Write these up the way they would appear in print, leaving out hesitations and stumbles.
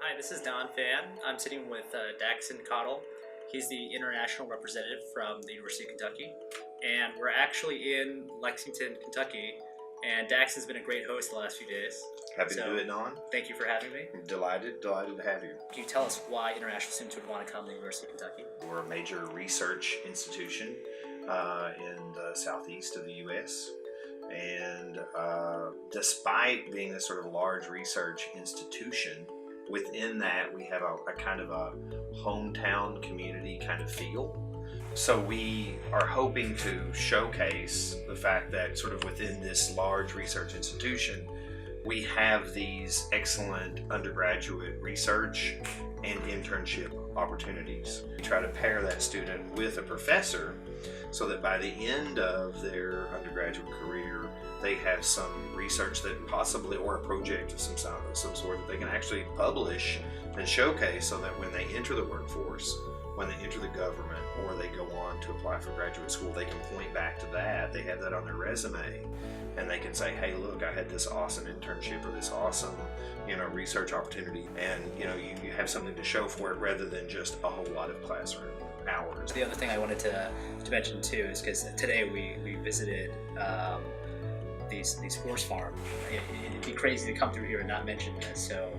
Hi, this is Don Phan. I'm sitting with Daxon Caudill. He's the international representative from the University of Kentucky, and we're actually in Lexington, Kentucky. And Daxon's been a great host the last few days. Happy to do it, Don. Thank you for having me. I'm delighted to have you. Can you tell us why international students would want to come to the University of Kentucky? We're a major research institution in the southeast of the U.S. And despite being a sort of large research institution, within that we have a kind of a hometown community kind of feel. So we are hoping to showcase the fact that sort of within this large research institution, we have these excellent undergraduate research and internship opportunities. We try to pair that student with a professor so that by the end of their undergraduate career, they have some research that possibly, or a project of some sort that they can actually publish and showcase, so that when they enter the workforce, when they enter the government, or they go on to apply for graduate school, they can point back to that. They have that on their resume, and they can say, hey, look, I had this awesome internship or this awesome, research opportunity, and you have something to show for it rather than just a whole lot of classroom hours. The other thing I wanted to mention too is because today we visited these horse farms. It'd be crazy to come through here and not mention this. So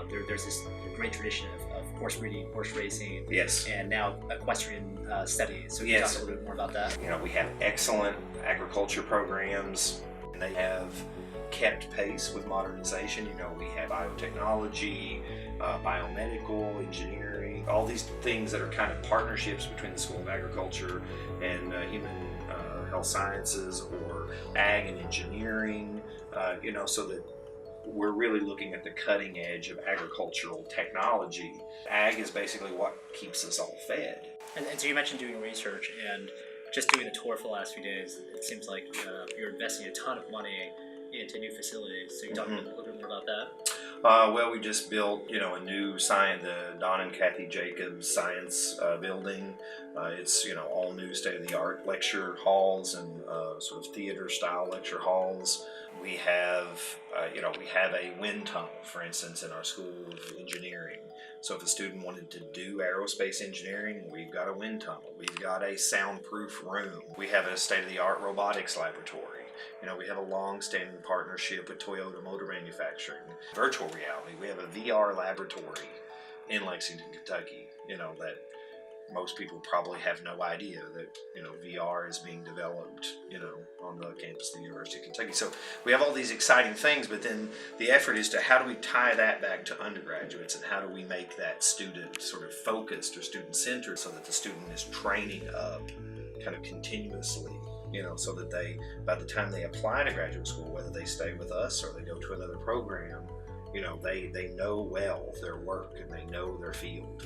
there's this great tradition of horse breeding, horse racing, yes, and now equestrian studies. So can you talk a little bit more about that? We have excellent agriculture programs, and they have kept pace with modernization. We have biotechnology, biomedical engineering, all these things that are kind of partnerships between the School of Agriculture and human health sciences, or ag and engineering, so that we're really looking at the cutting edge of agricultural technology. Ag is basically what keeps us all fed. And so you mentioned doing research, and just doing the tour for the last few days, it seems like you're investing a ton of money into new facilities. So you talk a little bit more about that? Well, we just built, a new the Don and Kathy Jacobs Science Building. It's, all new, state-of-the-art lecture halls and sort of theater-style lecture halls. We have, we have a wind tunnel, for instance, in our School of Engineering. So if a student wanted to do aerospace engineering, we've got a wind tunnel. We've got a soundproof room. We have a state-of-the-art robotics laboratory. We have a long-standing partnership with Toyota Motor Manufacturing. Virtual reality, we have a VR laboratory in Lexington, Kentucky, that most people probably have no idea that, VR is being developed, on the campus of the University of Kentucky. So we have all these exciting things, but then the effort is to how do we tie that back to undergraduates, and how do we make that student sort of focused or student-centered, so that the student is training up kind of continuously, so that they, by the time they apply to graduate school, whether they stay with us or they go to another program, they know well their work and they know their field.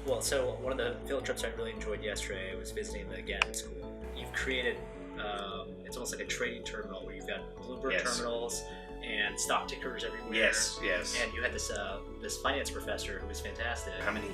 Well, so one of the field trips I really enjoyed yesterday was visiting the Gannett School. You've created, it's almost like a trading terminal where you've got Bloomberg terminals and stock tickers everywhere. Yes. And you had this finance professor who was fantastic. How many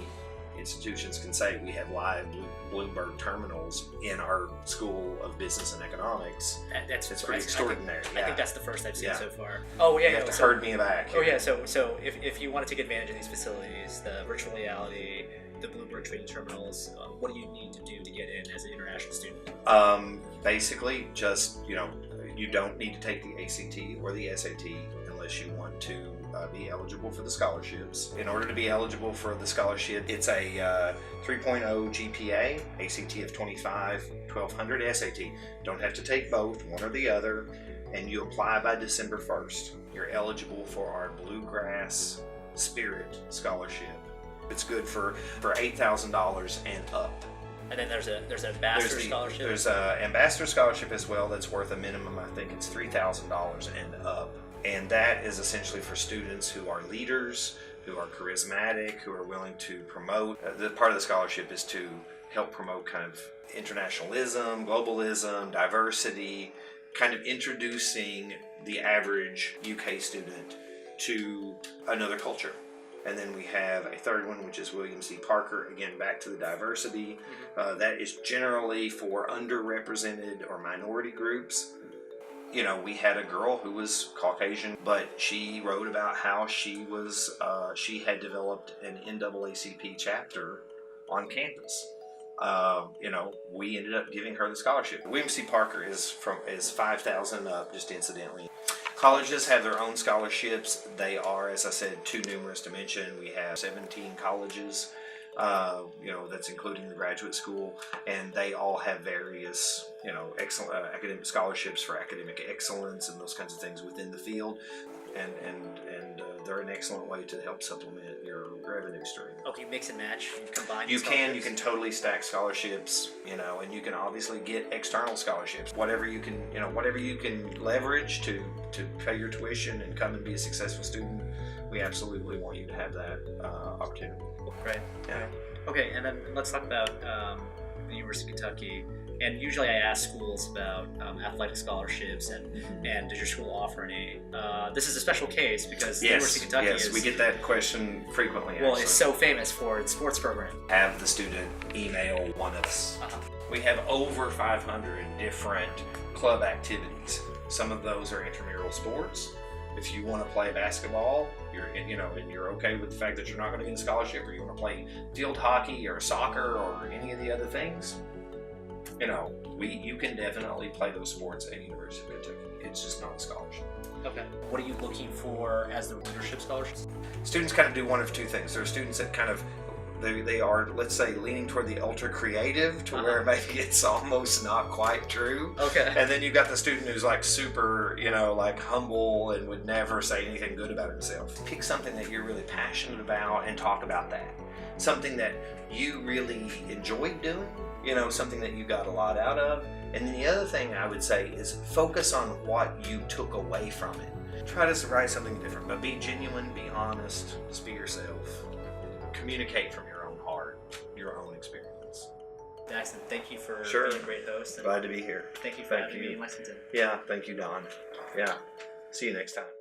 institutions can say we have live Bloomberg terminals in our School of Business and Economics? It's pretty extraordinary. I think that's the first I've seen so far. Oh yeah, you have to herd me back. Oh yeah, so if you want to take advantage of these facilities, the virtual reality, the Bloomberg trading terminals, what do you need to do to get in as an international student? Basically, just you don't need to take the ACT or the SAT unless you want to be eligible for the scholarships. In order to be eligible for the scholarship, it's a 3.0 GPA, ACT of 25, 1200 SAT. Don't have to take both, one or the other, and you apply by December 1st. You're eligible for our Bluegrass Spirit Scholarship. It's good for $8,000 and up. And then there's an ambassador scholarship. There's an ambassador scholarship as well that's worth a minimum, I think it's $3,000 and up. And that is essentially for students who are leaders, who are charismatic, who are willing to promote. The part of the scholarship is to help promote kind of internationalism, globalism, diversity, kind of introducing the average UK student to another culture. And then we have a third one, which is William C. Parker, again, back to the diversity. That is generally for underrepresented or minority groups we had a girl who was Caucasian, but she wrote about how she had developed an NAACP chapter on campus. We ended up giving her the scholarship. William C. Parker is 5,000 up, just incidentally. Colleges have their own scholarships. They are, as I said, too numerous to mention. We have 17 colleges, that's including the graduate school, and they all have various, excellent academic scholarships for academic excellence and those kinds of things within the field. And they're an excellent way to help supplement your revenue stream. Okay, mix and match, you combine. You can totally stack scholarships, and you can obviously get external scholarships. Whatever you can leverage to pay your tuition and come and be a successful student, we absolutely want you to have that opportunity. Right. Yeah. Okay, and then let's talk about the University of Kentucky. And usually I ask schools about athletic scholarships and does your school offer any? This is a special case because the University of Kentucky we get that question frequently. Well, it's so famous for its sports program. Have the student email one of us. We have over 500 different club activities. Some of those are intramural sports. If you want to play basketball, and you're okay with the fact that you're not going to get a scholarship, or you want to play field hockey or soccer or any of the other things, you can definitely play those sports at University of Kentucky. It's just not a scholarship. Okay. What are you looking for as the leadership scholarships? Students kind of do one of two things. There are students that kind of they are, let's say, leaning toward the ultra creative to where maybe it's almost not quite true. Okay. And then you've got the student who's like super, like humble and would never say anything good about himself. Pick something that you're really passionate about and talk about that. Something that you really enjoyed doing, something that you got a lot out of. And then the other thing I would say is focus on what you took away from it. Try to write something different, but be genuine, be honest, just be yourself. Communicate from your own heart, your own experience. Daxon, thank you for being a great host. Glad to be here. Thank you for having me in Lexington. Yeah, thank you, Don. Yeah, see you next time.